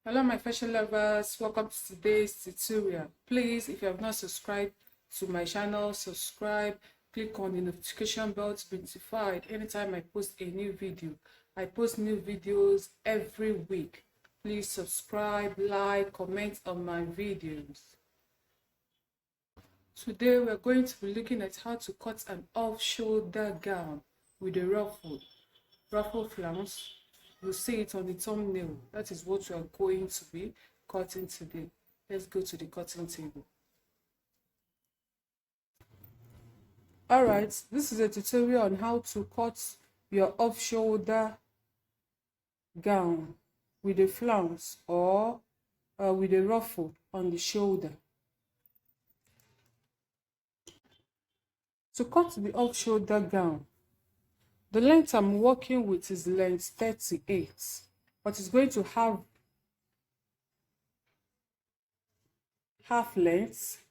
Hello my fashion lovers, welcome to today's tutorial. Please, if you have not subscribed to my channel, subscribe, click on the notification bell to be notified anytime I post a new video. I post new videos every week. Please subscribe, like, comment on my videos. Today we're going to be looking at how to cut an off-shoulder gown with a ruffle flounce. You'll see it on the thumbnail. That is what we are going to be cutting today. Let's go to the cutting table. Alright, this is a tutorial on how to cut your off-shoulder gown with a flounce or with a ruffle on the shoulder. To cut the off-shoulder gown, the length I'm working with is length 38, but it's going to have half length.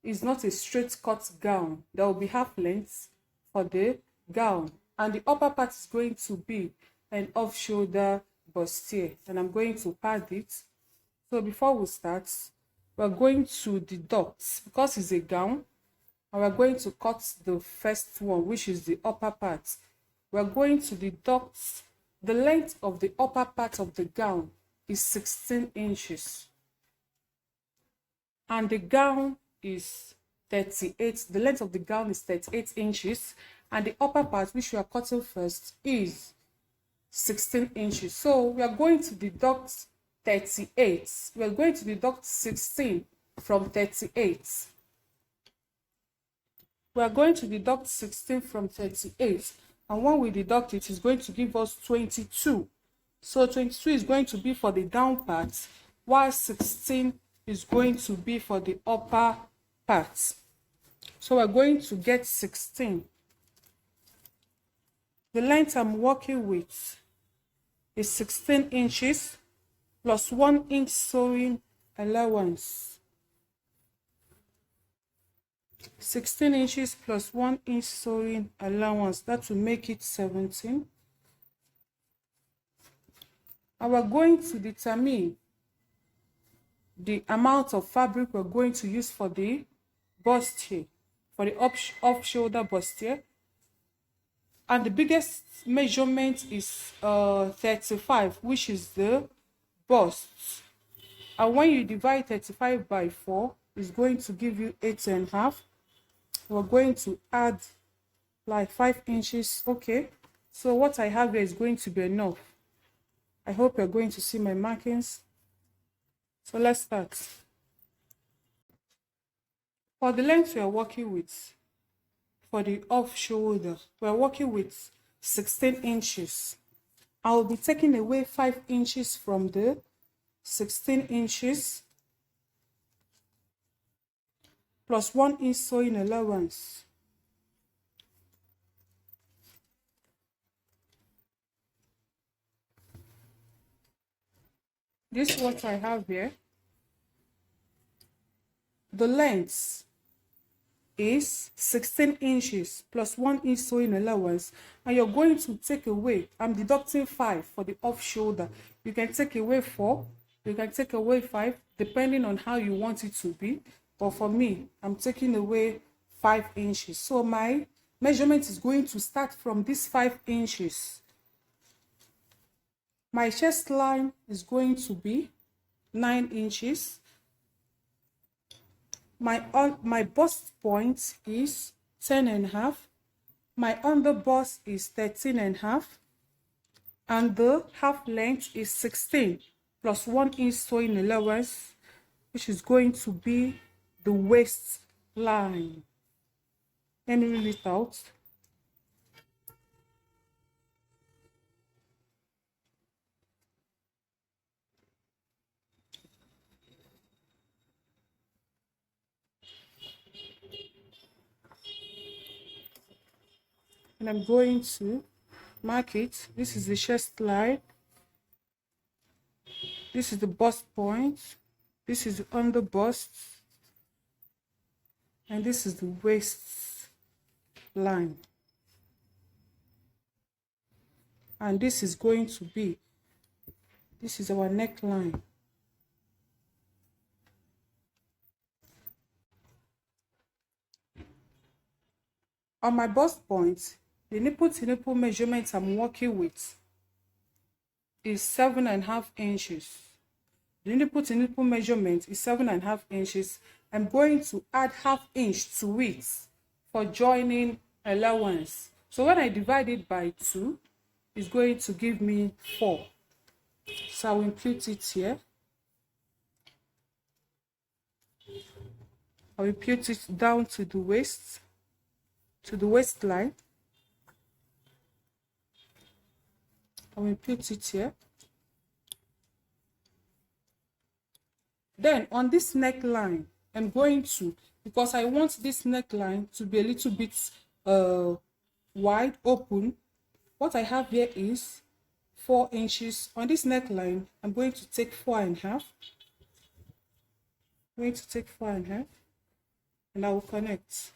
It's not a straight cut gown. There will be half length for the gown, and the upper part is going to be an off-shoulder bustier, and I'm going to pad it. So before we start, we're going to deduct, because it's a gown, and we're going to cut the first one, which is the upper part. We're going to deduct the length of the upper part of the gown is 16 inches. And the gown is 38. The length of the gown is 38 inches. And the upper part, which we are cutting first, is 16 inches. So we are going to deduct 38. We are going to deduct 16 from 38. We are going to deduct 16 from 38, and when we deduct it, it's going to give us 22. So 22 is going to be for the down part, while 16 is going to be for the upper part. So we're going to get 16. The length I'm working with is 16 inches plus 1 inch sewing allowance. 16 inches plus 1 inch sewing allowance, that will make it 17. And we're going to determine the amount of fabric we're going to use for the bustier, for the off-shoulder bustier. And the biggest measurement is 35, which is the bust. And when you divide 35 by 4, it's going to give you 8.5. We're going to add like 5 inches. Okay, so what I have here is going to be enough. I hope you're going to see my markings. So let's start. For the length we are working with, for the off shoulder, we are working with 16 inches. I will be taking away 5 inches from the 16 inches plus 1 inch sewing allowance. This is what I have here. The length is 16 inches plus 1 inch sewing allowance, and you're going to take away, I'm deducting 5 for the off shoulder. You can take away 4, you can take away 5, depending on how you want it to be. But for me, I'm taking away 5 inches. So my measurement is going to start from this 5 inches. My chest line is going to be 9 inches. My bust point is 10.5. My under bust is 13.5. And the half length is 16 plus 1 inch sewing allowance, which is going to be the waist line. Let me reel it out. And I'm going to mark it. This is the chest line. This is the bust point. This is the under bust. And this is the waist line. And this is going to be This is our neckline. On my bust point, the nipple to nipple measurement I'm working with is 7.5 inches. The nipple to nipple measurement is 7.5 inches. I'm going to add 1/2 inch to it for joining allowance. So when I divide it by 2, it's going to give me 4. So I'll impute it here. I'll impute it down to the waist, to the waistline. I'll impute it here. Then on this neckline, I'm going to, because I want this neckline to be a little bit wide open, what I have here is 4 inches. On this neckline, I'm going to take 4.5. I'm going to take 4.5, and I will connect.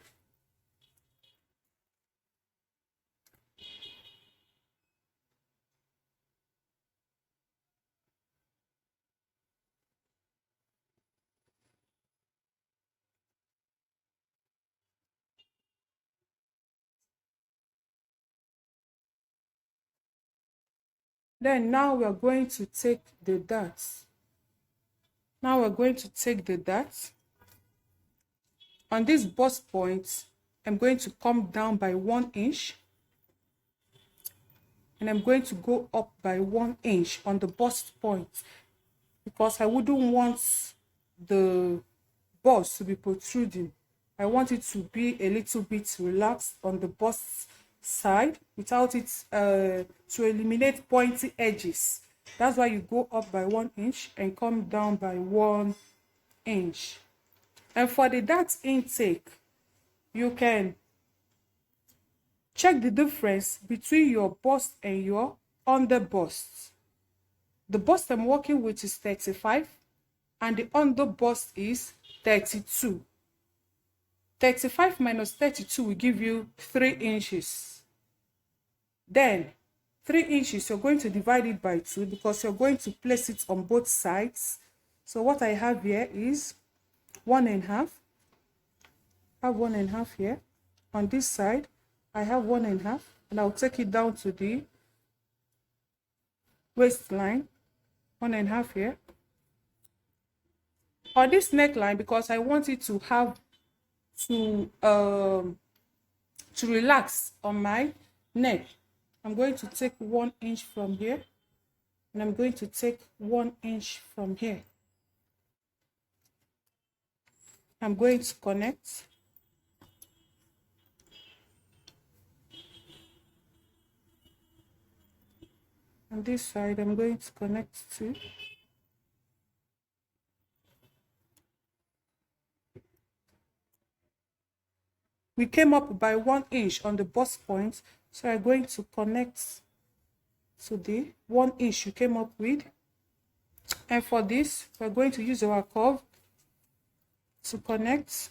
Then now we are going to take the darts. Now we're going to take the darts. On this bust point, I'm going to come down by 1 inch. And I'm going to go up by 1 inch on the bust point, because I wouldn't want the bust to be protruding. I want it to be a little bit relaxed on the bust side without it to eliminate pointy edges. That's why you go up by 1 inch and come down by 1 inch. And for the dart intake, you can check the difference between your bust and your under bust. The bust I'm working with is 35 and the under bust is 32. 35 minus 32 will give you 3 inches. Then 3 inches, you're going to divide it by 2 because you're going to place it on both sides. So what I have here is 1.5. I have 1.5 here. On this side, I have 1.5, and I'll take it down to the waistline. 1.5 here. On this neckline, because I want it to have to relax on my neck, I'm going to take 1 inch from here, and I'm going to take 1 inch from here. I'm going to connect. On this side, I'm going to connect to. We came up by 1 inch on the bust point, so I'm going to connect to the 1 inch you came up with. And for this, we're going to use our curve to connect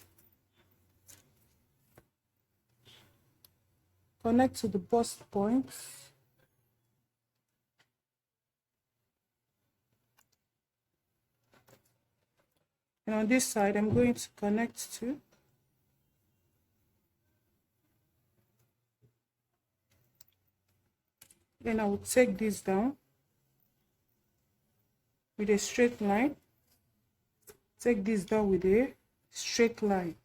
to the bust point. And on this side, I'm going to connect to. Then I will take this down with a straight line. Take this down with a straight line.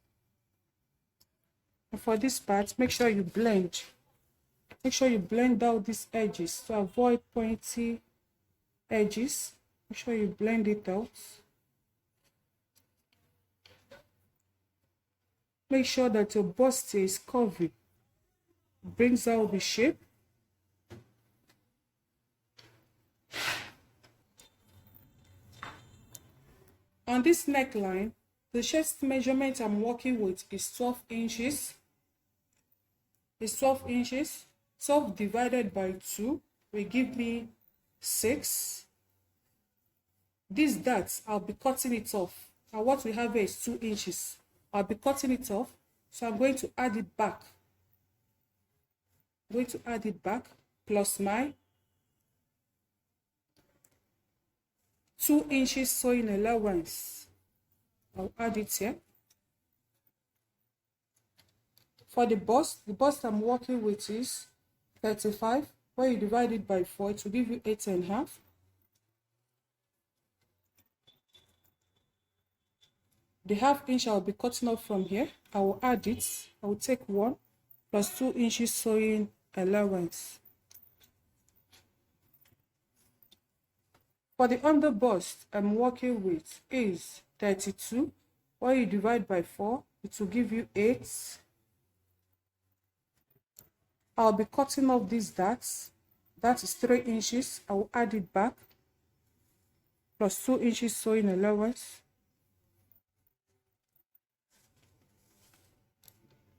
And for this part, make sure you blend. Make sure you blend out these edges to avoid pointy edges. Make sure you blend it out. Make sure that your bust is curvy. Brings out the shape. On this neckline, the chest measurement I'm working with is 12 inches. It's 12 inches. 12 divided by 2 will give me 6. These darts, I'll be cutting it off. And what we have here is 2 inches. I'll be cutting it off. So I'm going to add it back. I'm going to add it back plus my 2 inches sewing allowance. I'll add it here. For the bust I'm working with is 35. When you divide it by 4, it will give you 8.5. The ½ inch I'll be cutting off from here. I will add it. I will take 1 plus 2 inches sewing allowance. For the under bust I'm working with is 32. When you divide by 4, it will give you 8. I'll be cutting off these darts. That is 3 inches. I will add it back plus 2 inches sewing allowance.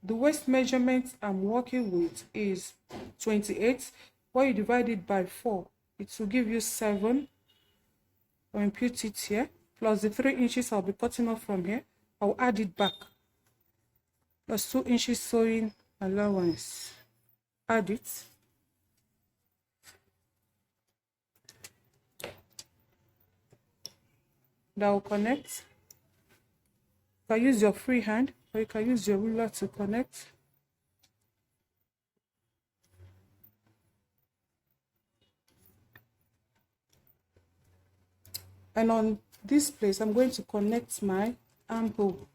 The waist measurement I'm working with is 28. When you divide it by 4, it will give you 7. I'll impute it here, plus the 3 inches I'll be cutting off from here. I'll add it back, plus 2 inches sewing allowance. Add it. That will connect. You can use your free hand, or you can use your ruler to connect. And on this place, I'm going to connect my armhole.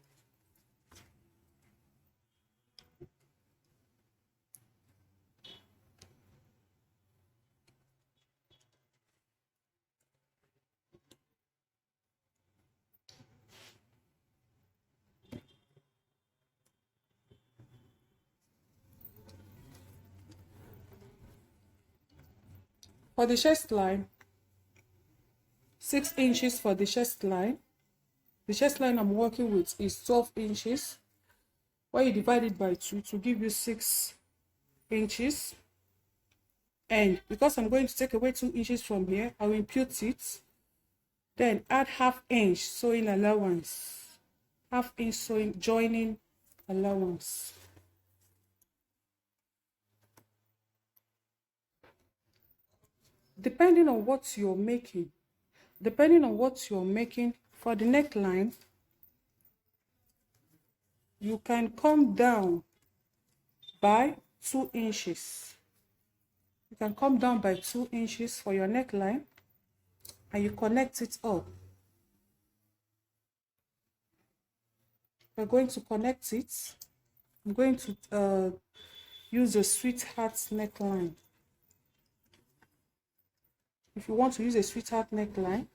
For the chest line, 6 inches for the chest line. The chest line I'm working with is 12 inches. When you divide it by 2 to give you 6 inches. And because I'm going to take away 2 inches from here, I will impute it. Then add ½ inch sewing allowance. ½ inch sewing joining allowance. Depending on what you're making, for the neckline, you can come down by 2 inches. You can come down by 2 inches for your neckline, and you connect it up. We're going to connect it. I'm going to use a sweetheart neckline. If you want to use a sweetheart neckline,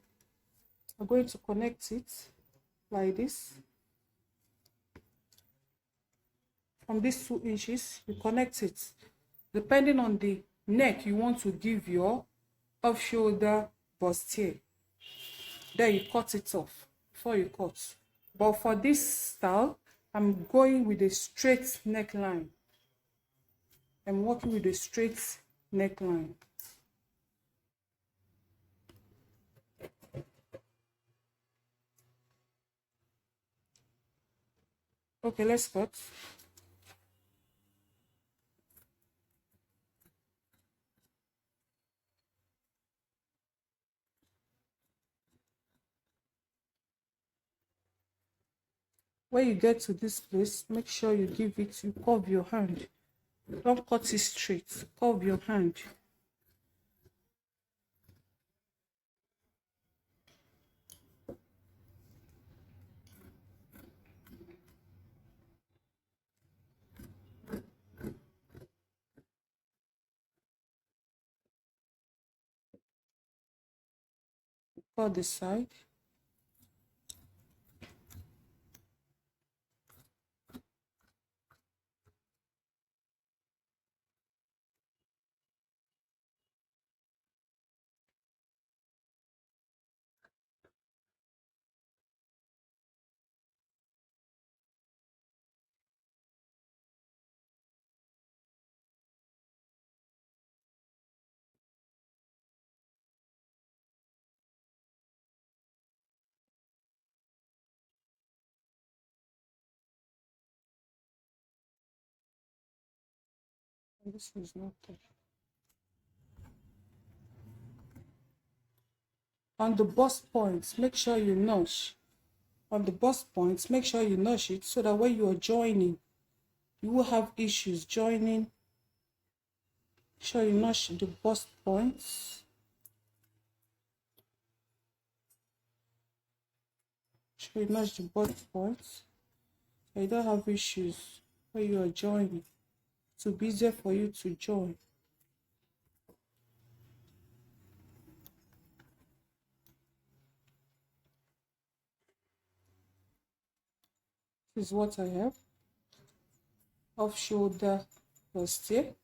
I'm going to connect it like this. From these 2 inches, you connect it. Depending on the neck you want to give your off-shoulder bustier, then you cut it off before you cut. But for this style, I'm going with a straight neckline. I'm working with a straight neckline. Okay, let's cut. When you get to this place, make sure you curve your hand. Don't cut it straight, curve your hand. Cut the side. This is not there. on the bust points, make sure you notch. On the bust points, make sure you notch it so that when you are joining, you will have issues joining. Make sure you notch the bust points. Make sure you notch the bust points so you don't have issues when you are joining. It will be easier for you to join. This is what I have. Off shoulder bustier.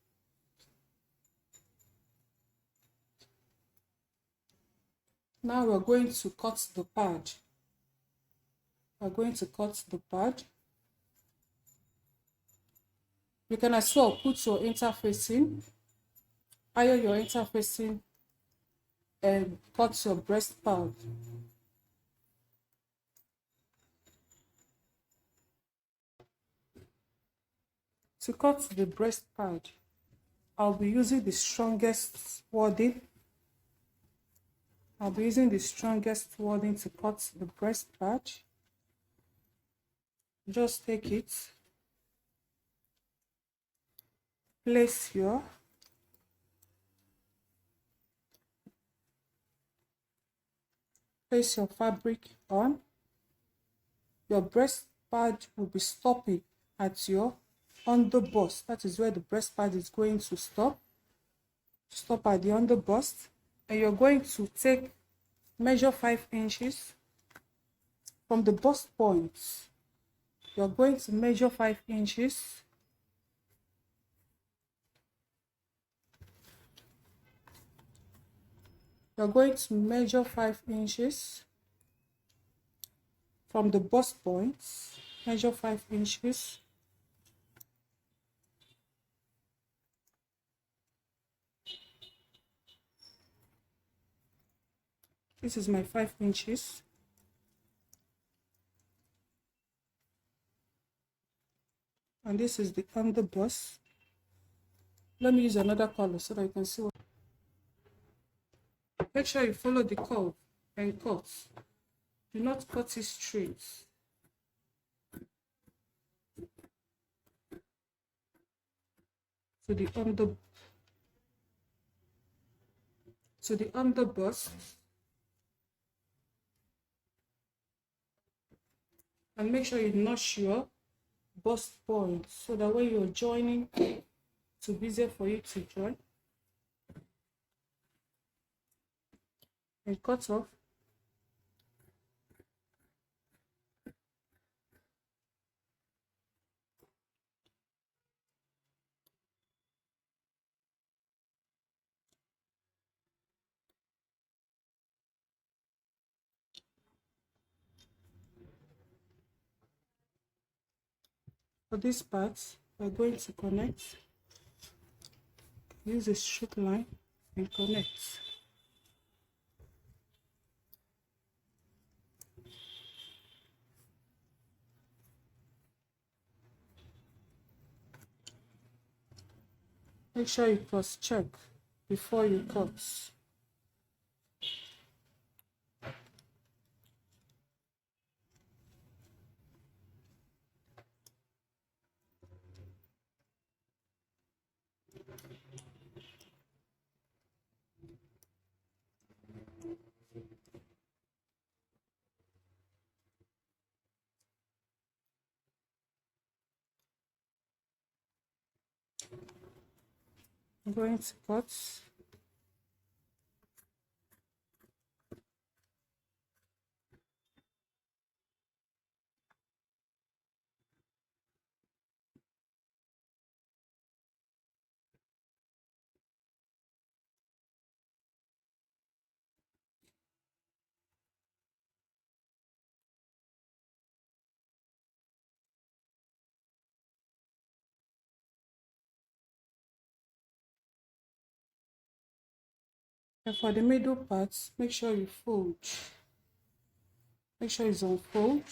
Now we're going to cut the pad. We're going to cut the pad. You can as well put your interfacing, iron your interfacing, and cut your breast pad. To cut the breast pad, I'll be using the strongest wording. I'll be using the strongest wording to cut the breast pad. Just take it, place your fabric on. Your breast pad will be stopping at your underbust. That is where the breast pad is going to stop. Stop at the underbust, and you're going to take measure 5 inches from the bust points. You're going to measure 5 inches. You're going to measure 5 inches from the bust points. Measure 5 inches. This is my 5 inches. And this is the underbust. Let me use another color so that you can see what. Make sure you follow the curve and cut. Do not cut it straight. To the underbust. And make sure you notch your bust point so that when you're joining, it will be easier for you to join. And cut off. For this part, we're going to connect. Use a straight line and connect. Make sure you cross-check before you cut. I'm going to cut. And for the middle part, make sure you fold. Make sure it's on fold.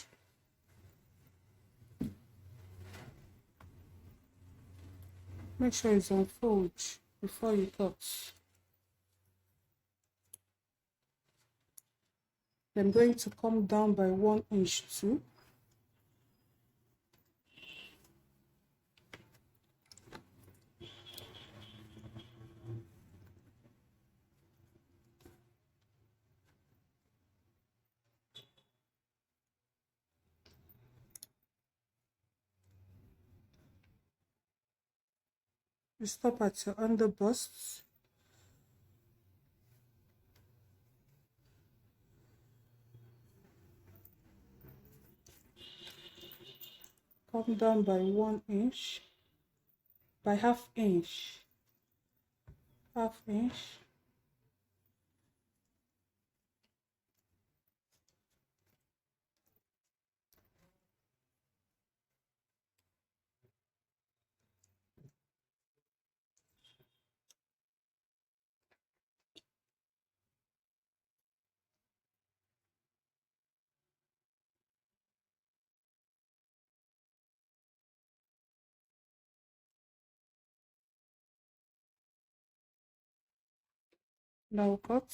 Make sure it's on fold before you cut. I'm going to come down by 1 inch too. You stop at your under bust. Come down by 1 inch, by half inch. Now cut.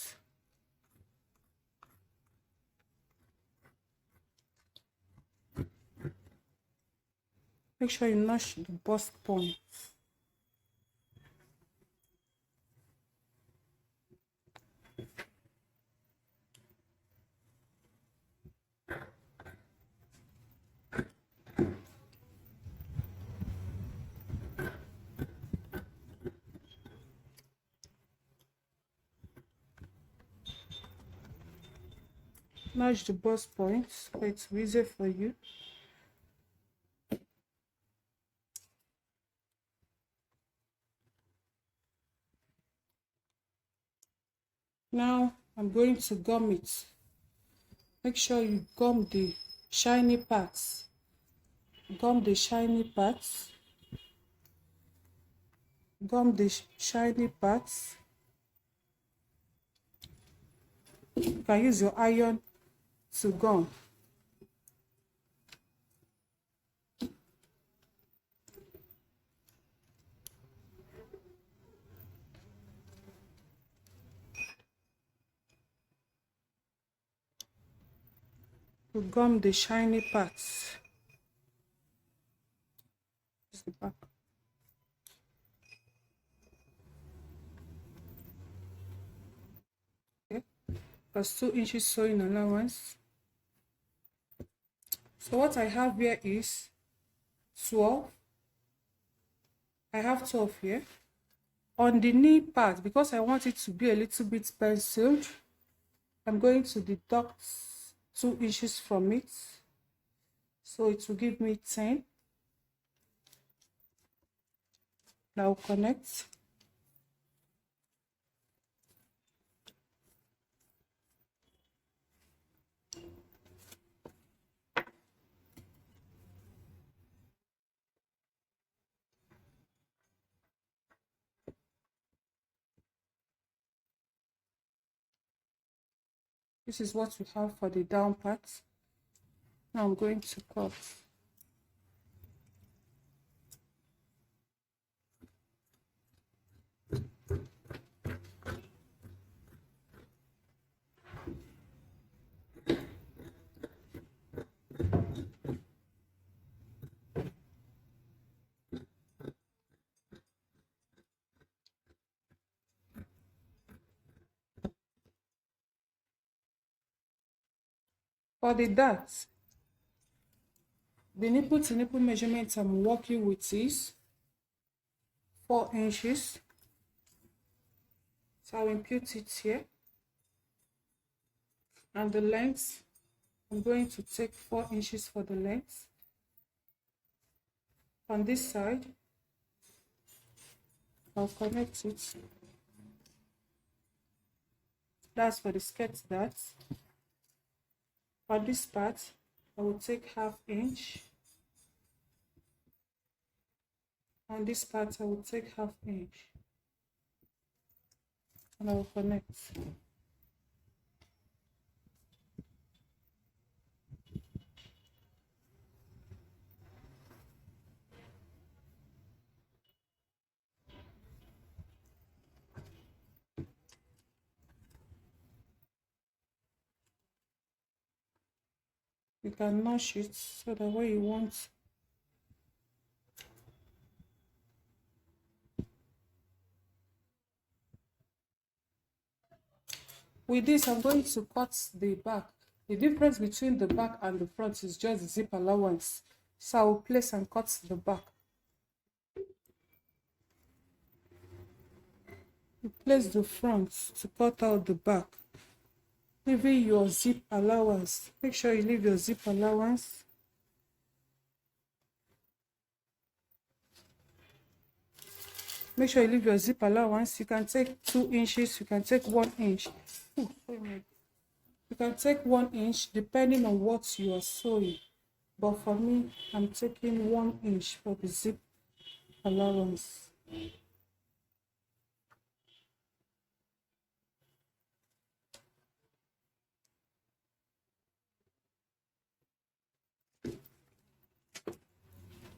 Make sure you notch the bust point. Notch the bust point so it's easier for you. Now I'm going to gum it. Make sure you gum the shiny parts. Gum the shiny parts. Gum the shiny parts. You can use your iron to gum. To gum the shiny parts. This is the back. Okay. Plus 2 inches sewing allowance. So what I have here is 12. I have 12 here. On the knee part, because I want it to be a little bit penciled, I'm going to deduct 2 inches from it. So it will give me 10. Now connect. This is what we have for the down part. Now I'm going to cut. For the dart, the nipple to nipple measurement I'm working with is 4 inches. So I'll impute it here. And the length, I'm going to take 4 inches for the length. On this side, I'll connect it. That's for the skirt dart. For this part, I will take half inch. On this part, I will take half inch. And I will connect. You can notch it so that when you want with this, I'm going to cut the back. The difference between the back and the front is just the zip allowance. So I will place and cut the back. You place the front to cut out the back, leaving your zip allowance. Make sure you leave your zip allowance. Make sure you leave your zip allowance. You can take 2 inches, you can take 1 inch. You can take 1 inch depending on what you are sewing. But for me, I'm taking 1 inch for the zip allowance.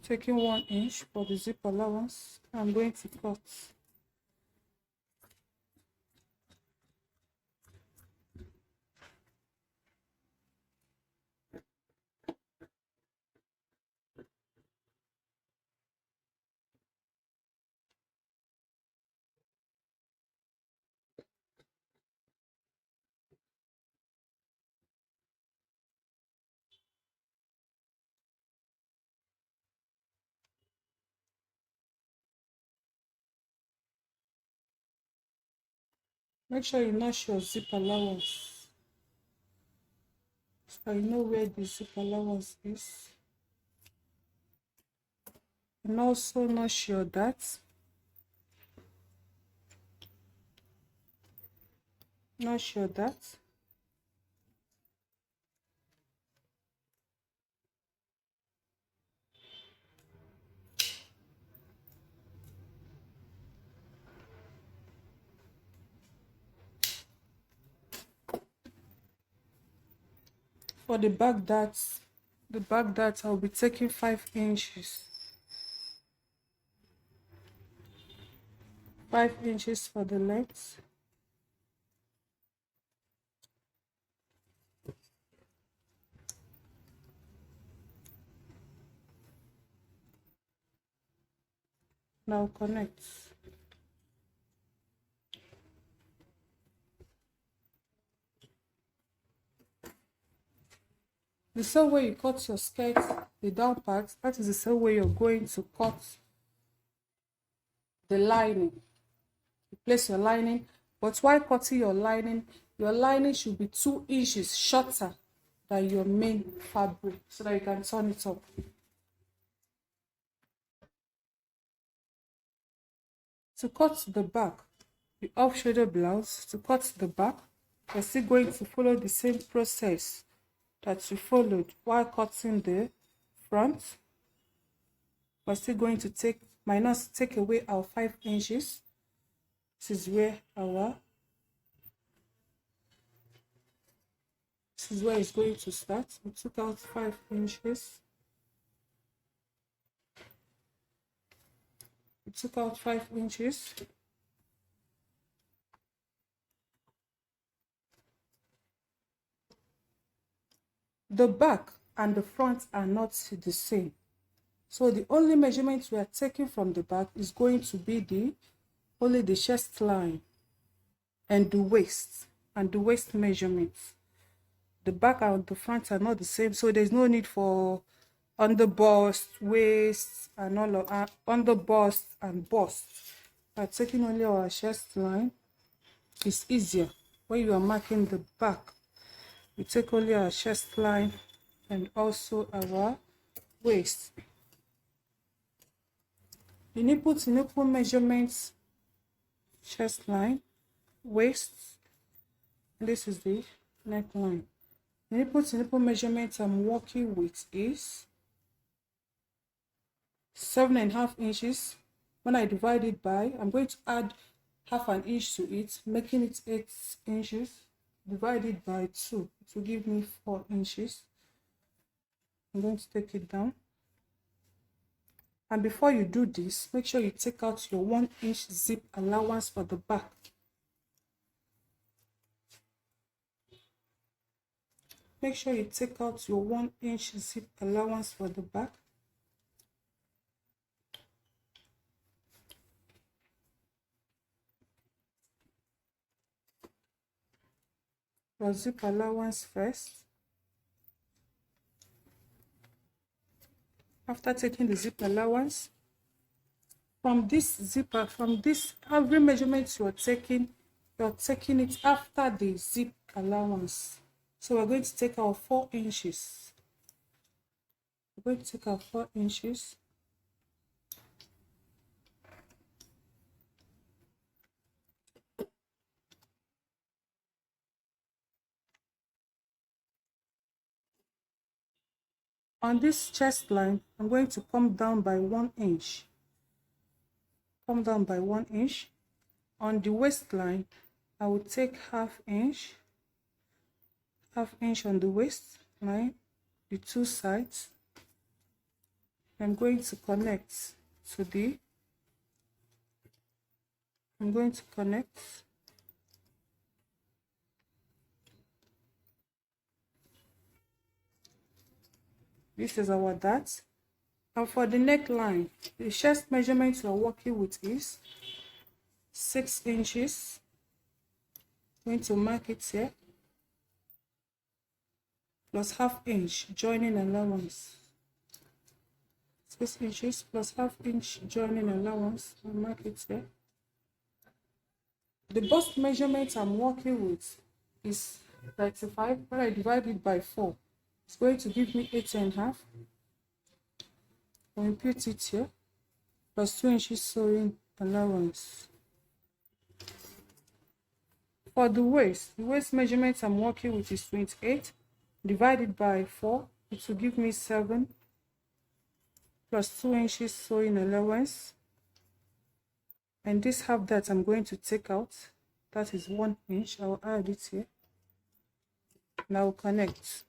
Taking 1 inch for the zip allowance, I'm going to cut. Make sure you notch your zip allowance, so you know where the zip allowance is. And also notch your dart. Notch your dart. For the back dart, I'll be taking 5 inches. 5 inches for the length. Now connect. The same way you cut your skirt, the down part, that is the same way you're going to cut the lining. You place your lining, but while cutting your lining should be 2 inches shorter than your main fabric so that you can turn it up. To cut the back, the off-shoulder blouse, to cut the back, you're still going to follow the same process that you followed while cutting the front. We're still going to take away our 5 inches. This is where it's going to start. We took out 5 inches. We took out 5 inches. The back and the front are not the same. So the only measurement we are taking from the back is going to be only the chest line and the waist measurements. The back and the front are not the same, so there's no need for under bust, waist, and all of under bust and bust. By taking only our chest line, it's easier. When you are marking the back, we take only our chest line and also our waist. The nipple to nipple measurements, chest line, waist, and this is the neckline. The nipple to nipple measurement I'm working with is 7.5 inches. When I divide it by, I'm going to add half an inch to it, making it 8 inches. Divide it by 2, it will give me 4 inches. I'm going to take it down. And before you do this, make sure you take out your 1 inch zip allowance for the back. make sure you take out your 1-inch zip allowance for the back. Your zip allowance first. After taking the zip allowance, from this zipper, from this every measurement you're taking it after the zip allowance. So we're going to take our 4 inches. We're going to take our 4 inches. On this chest line, I'm going to come down by 1 inch. Come down by 1 inch. On the waistline, I will take half inch on the waistline, the 2 sides. I'm going to connect to the, this is our dart. And for the neckline, the chest measurement we are working with is 6 inches. I'm going to mark it here, plus half inch joining allowance. 6 inches plus half inch joining allowance. I'll mark it here. The bust measurement I'm working with is 35. When I divide it by 4, it's going to give me 8.5. I'll put it here, plus 2 inches sewing allowance. For the waist measurement I'm working with is 28. Divided by 4, it will give me 7, plus 2 inches sewing allowance. And this half that I'm going to take out, that is 1 inch. I'll add it here. And I'll connect.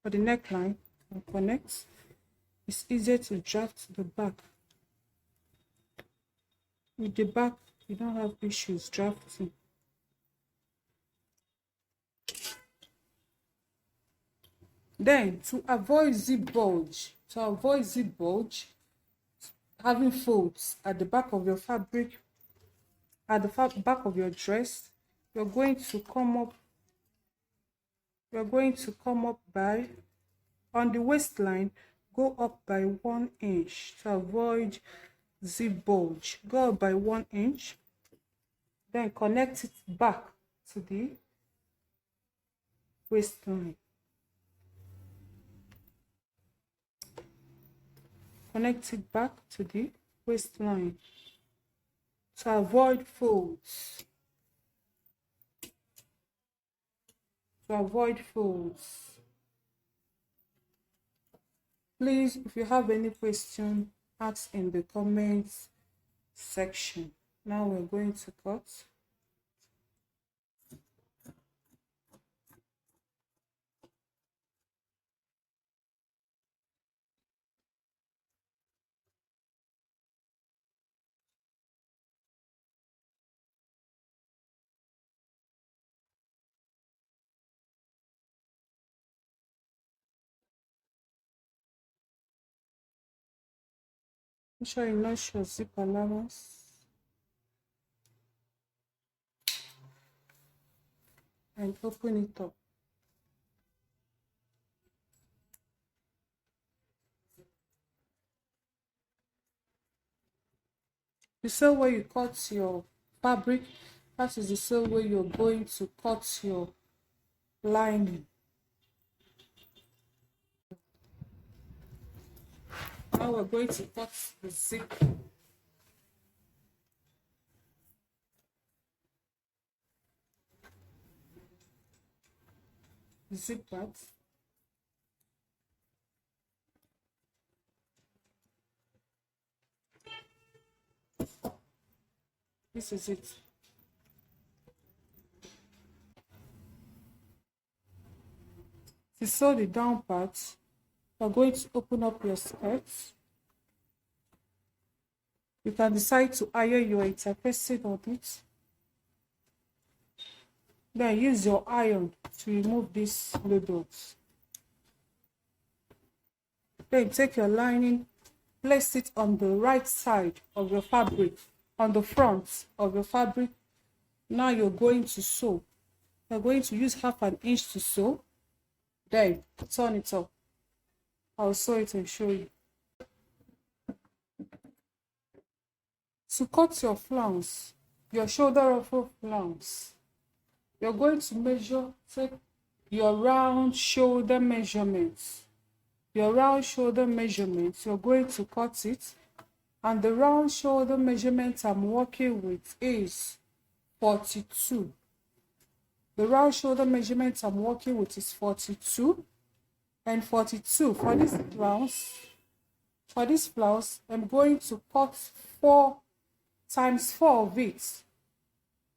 For the neckline, I'll connect. It's easier to draft the back. With the back, you don't have issues drafting. Then, to avoid zip bulge, having folds at the back of your fabric, at the back of your dress, you're going to come up by, on the waistline, go up by 1 inch to avoid zip bulge. Go up by 1 inch, then connect it back to the waistline. Connect it back to the waistline to avoid folds. Please, if you have any question, ask in the comments section. Now we're going to cut. Make sure you notch your zip allowance and open it up. The same way you cut your fabric, that is the same way you're going to cut your lining. Now we're going to cut the zip. Zip part. This is it. To sew the down part, you're going to open up your skirts. You can decide to iron your interfacing on it. Then use your iron to remove these labels. Then take your lining, place it on the right side of your fabric, on the front of your fabric. Now you're going to sew. You're going to use 1/2 inch to sew. Then turn it up. I'll sew it and show you. To cut your flounce, your shoulder ruffle flounce, you're going to measure, take your round shoulder measurements. Your round shoulder measurements, you're going to cut it. And the round shoulder measurement I'm working with is 42. The round shoulder measurement I'm working with is 42. And 42 for this blouse. For this blouse, I'm going to cut 4 times 4 of it.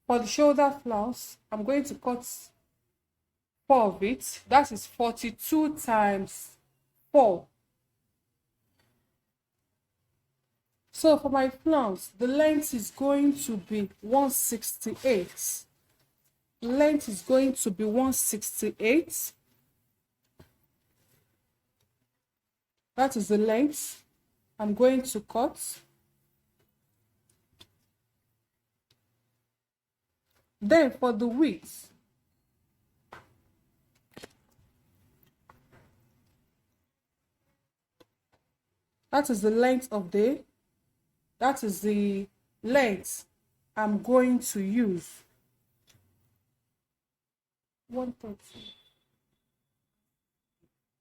For the shoulder blouse, I'm going to cut 4 of it. That is 42 times 4. So for my flounce, the length is going to be 168. The length is going to be 168. That is the length I'm going to cut. Then for the width, that is the length of the, that is the length I'm going to use. 130.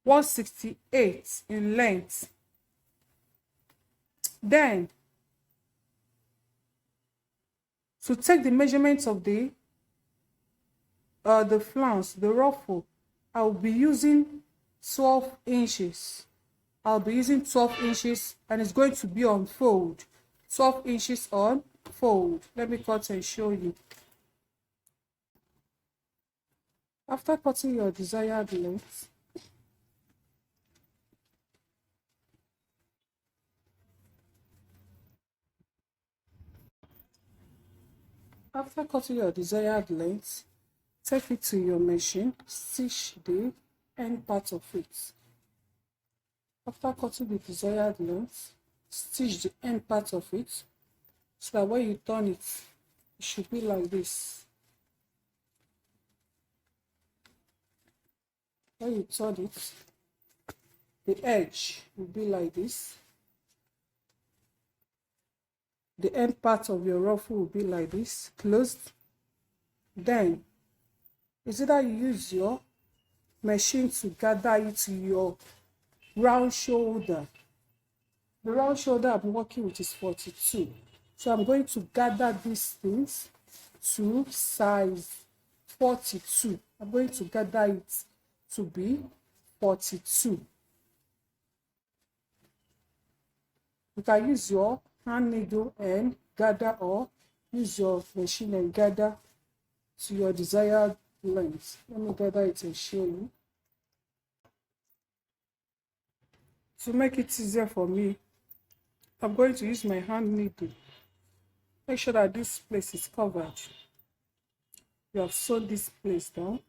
168 in length. Then, to take the measurements of the flounce, the ruffle, I will be using 12 inches. I'll be using 12 inches and it's going to be on fold. 12 inches on fold. Let me cut and show you. After cutting your desired length, take it to your machine, stitch the end part of it. After cutting the desired length, stitch the end part of it so that when you turn it, it should be like this. When you turn it, the edge will be like this. The end part of your ruffle will be like this, closed. Then, it's either you use your machine to gather it to your round shoulder. The round shoulder I'm working with is 42. So I'm going to gather these things to size 42. I'm going to gather it to be 42. You can use your hand needle and gather, or use your machine and gather to your desired length. Let me gather it and show you. To make it easier for me, I'm going to use my hand needle. Make sure that this place is covered. You have sewed this place down.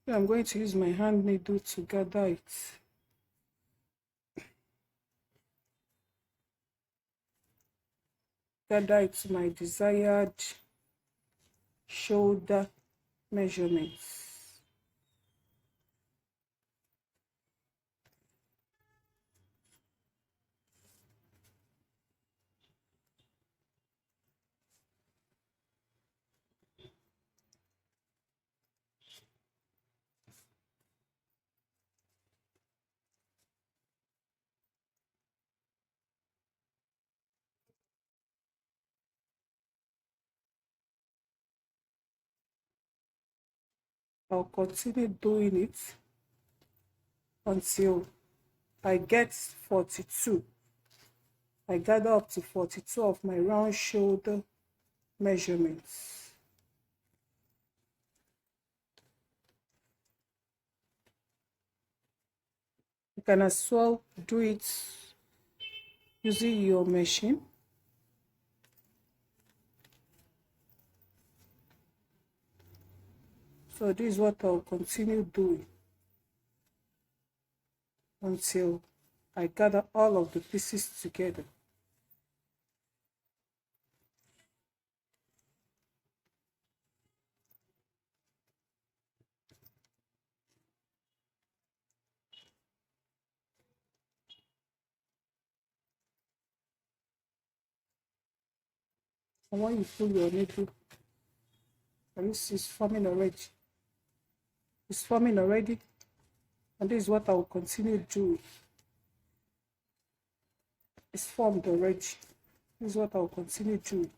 Then I'm going to use my hand needle to gather it. Gather it to my desired shoulder measurements. I'll continue doing it until I get 42. I gather up to 42 of my round shoulder measurements. You can as well do it using your machine. So this is what I'll continue doing until I gather all of the pieces together. And when you pull your needle, you see it's forming already. It's forming already. And this is what I will continue doing. It's formed already. This is what I will continue doing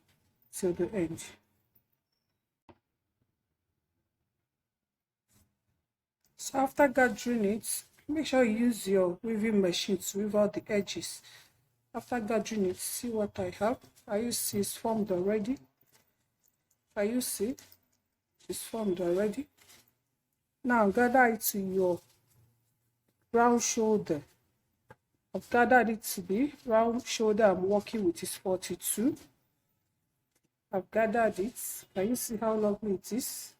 till the end. So after gathering it, make sure you use your weaving machine to weave out the edges. After gathering it, see what I have. You see it's formed already. You see it's formed already. Now gather it to your round shoulder. I've gathered it to the round shoulder I'm working with is 42. I've gathered it. Can you see how lovely it is?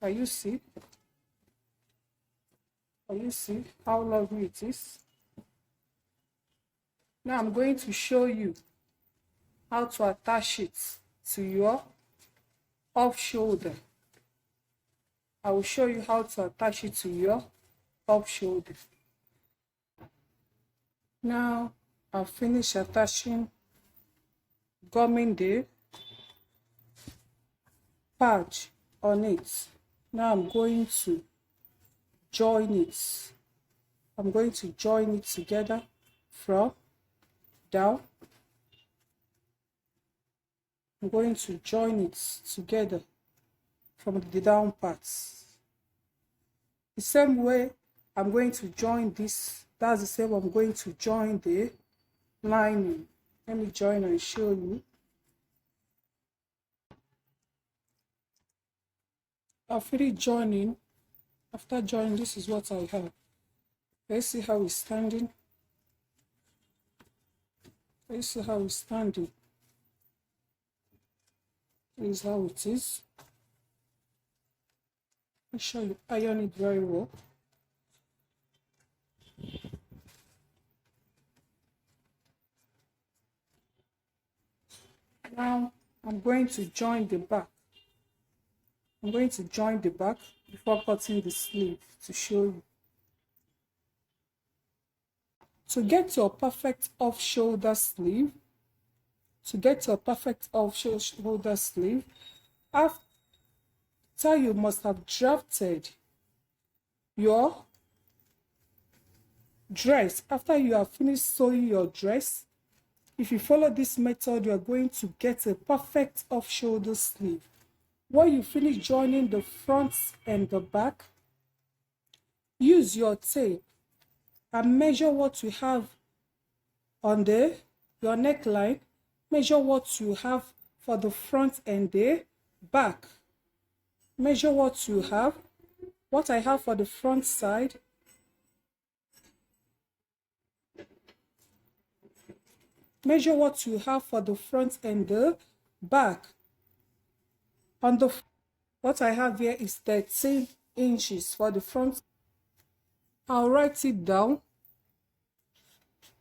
Can you see? Can you see how lovely it is? Now I'm going to show you how to attach it to your off shoulder. I will show you how to attach it to your off shoulder. Now I've finished attaching, gumming the patch on it. Now I'm going to join it. I'm going to join it together from down. I'm going to join it together from the down parts. The same way I'm going to join this, that's the same I'm going to join the lining. Let me join and show you. After joining, this is what I have. Let's see how it's standing. Let's see how it's standing. This is how it is. Make sure you iron it very well. Now I'm going to join the back. I'm going to join the back before cutting the sleeve to show you. To get your perfect off-shoulder sleeve, after you must have drafted your dress, after you have finished sewing your dress, if you follow this method, you are going to get a perfect off-shoulder sleeve. When you finish joining the front and the back, use your tape and measure what you have on your neckline. Measure what you have for the front and the back. Measure what you have. What I have for the front side. Measure what you have for the front and the back. What I have here is 13 inches for the front. I'll write it down.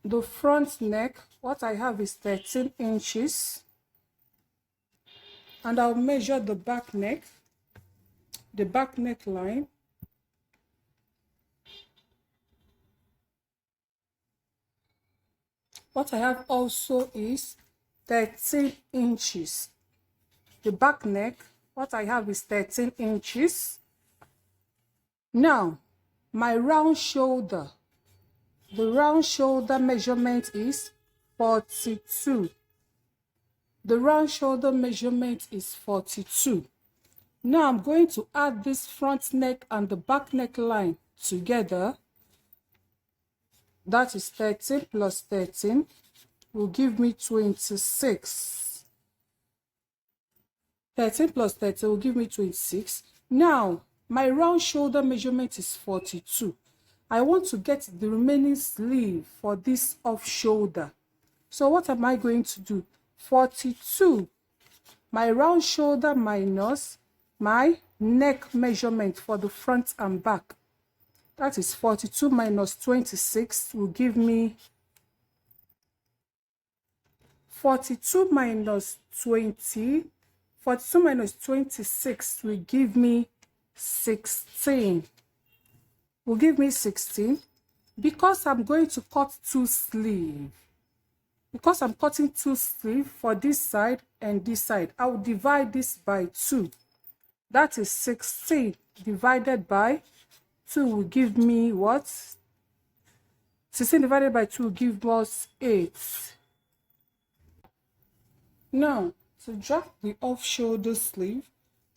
The front neck, what I have is 13 inches. And I'll measure the back neck, the back neckline. What I have also is 13 inches. The back neck, what I have is 13 inches. Now, my round shoulder. The round shoulder measurement is 42. The round shoulder measurement is 42. Now I'm going to add this front neck and the back neckline together. That is 13 plus 13 will give me 26. 13 plus 13 will give me 26. Now, my round shoulder measurement is 42. I want to get the remaining sleeve for this off shoulder. So what am I going to do? 42, my round shoulder minus my neck measurement for the front and back. That is 42 minus 26 will give me 42 minus 26 will give me 16. Will give me 16. Because I'm going to cut 2 sleeves. Because I'm cutting 2 sleeves for this side and this side, I will divide this by 2. That is 16 divided by 2 will give me what? 16 divided by 2 will give us 8. Now, to drop the off-shoulder sleeve,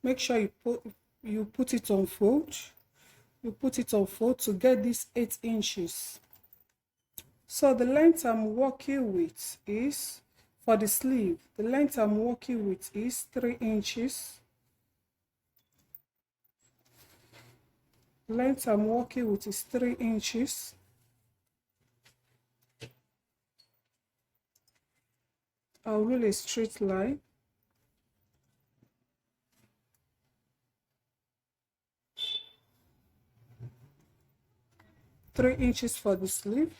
make sure you put it on fold. You put it on fold to get this 8 inches. So the length I'm working with is, for the sleeve, the length I'm working with is 3 inches. The length I'm working with is 3 inches. I'll rule a straight line. Three inches for the sleeve.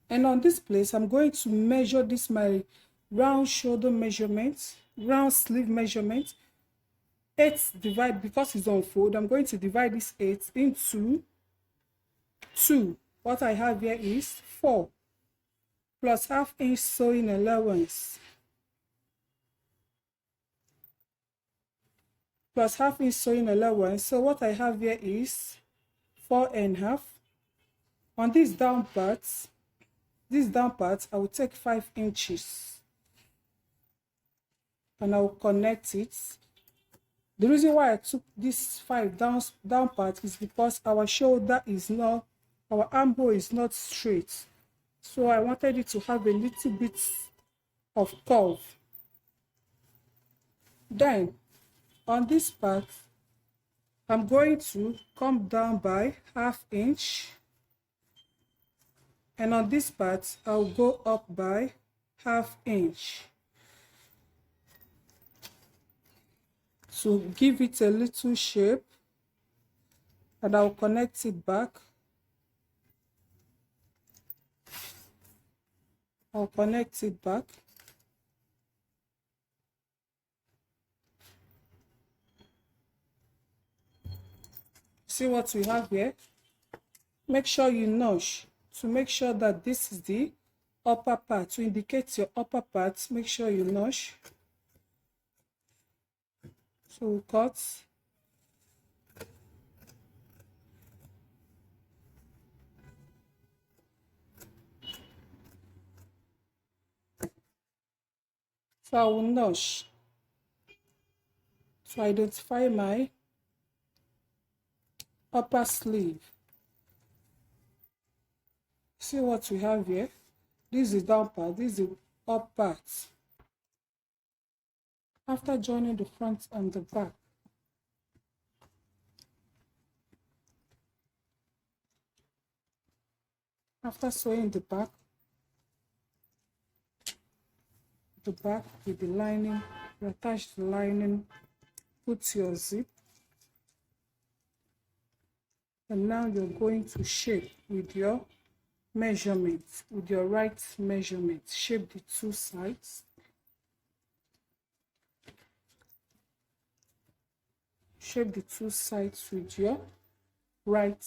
And on this place, I'm going to measure this, my round shoulder measurement, round sleeve measurement. 8 divide, because it's on fold, I'm going to divide this 8 into 2. What I have here is 4 plus ½ inch sewing allowance. Plus ½ inch sewing allowance. So what I have here is 4.5. On this down part, I will take 5 inches and I will connect it. The reason why I took this 5 down part is because our shoulder is not, our armhole is not straight. So I wanted it to have a little bit of curve. Then on this part, I'm going to come down by ½ inch. And on this part, I'll go up by ½ inch. So give it a little shape. And I'll connect it back. I'll connect it back. See what we have here? Make sure you notch to make sure that this is the upper part. To indicate your upper part, make sure you notch. So we'll cut. So I will notch to identify my upper sleeve. See what we have here? This is the down part, this is the up part. After joining the front and the back, after sewing the back with the lining, you attach the lining, put your zip, and now you're going to shape with your measurement, with your right measurement. Shape the 2 sides. Shape the 2 sides with your right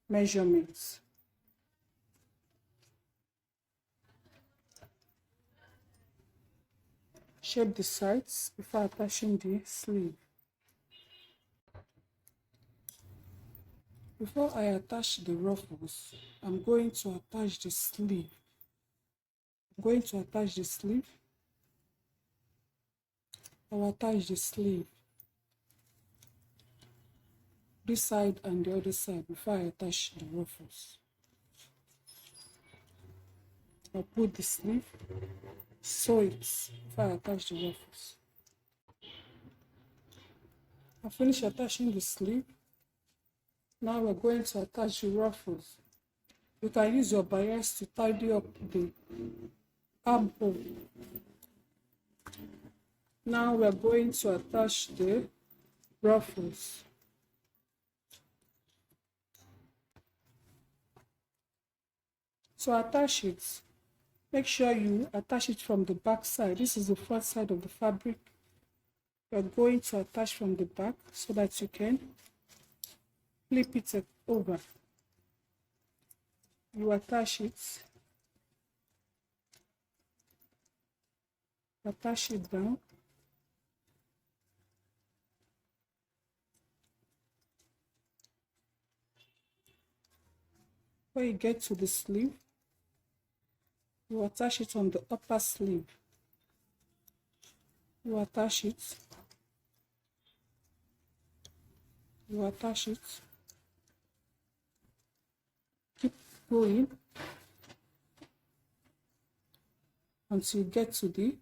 measurements. Shape the sides before attaching the sleeve. Before I attach the ruffles, I'm going to attach the sleeve. I'm going to attach the sleeve. I'll attach the sleeve, this side and the other side, before I attach the ruffles. I'll put the sleeve, sew it before I attach the ruffles. I finish attaching the sleeve. Now we're going to attach the ruffles. You can use your bias to tidy up the armhole. Now we are going to attach the ruffles. To attach it, make sure you attach it from the back side. This is the front side of the fabric. You are going to attach from the back so that you can flip it over. You attach it down. When you get to the sleeve, you attach it on the upper sleeve. You attach it. You attach it. Keep going until you get to the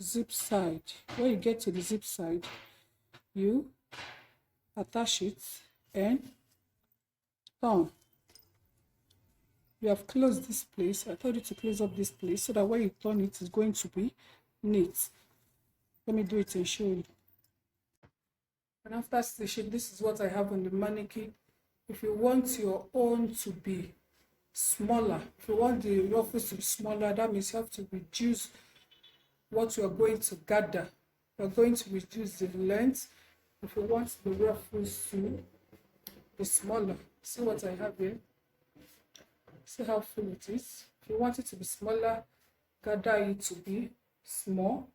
zip side. When you get to the zip side, you attach it and turn. You have closed this place. I told you to close up this place so that when you turn it, it's going to be neat. Let me do it and show you. And after stitching, this is what I have on the mannequin. If you want your own to be smaller, if you want the ruffles to be smaller, that means you have to reduce what you are going to gather. You are going to reduce the length. If you want the ruffles to be smaller, see what I have here. See how full it is. If you want it to be smaller, gather it to be small.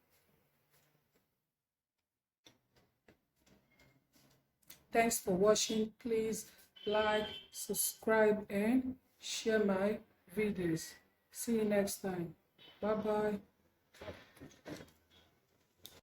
Thanks for watching. Please like, subscribe, and share my videos. See you next time. Bye bye.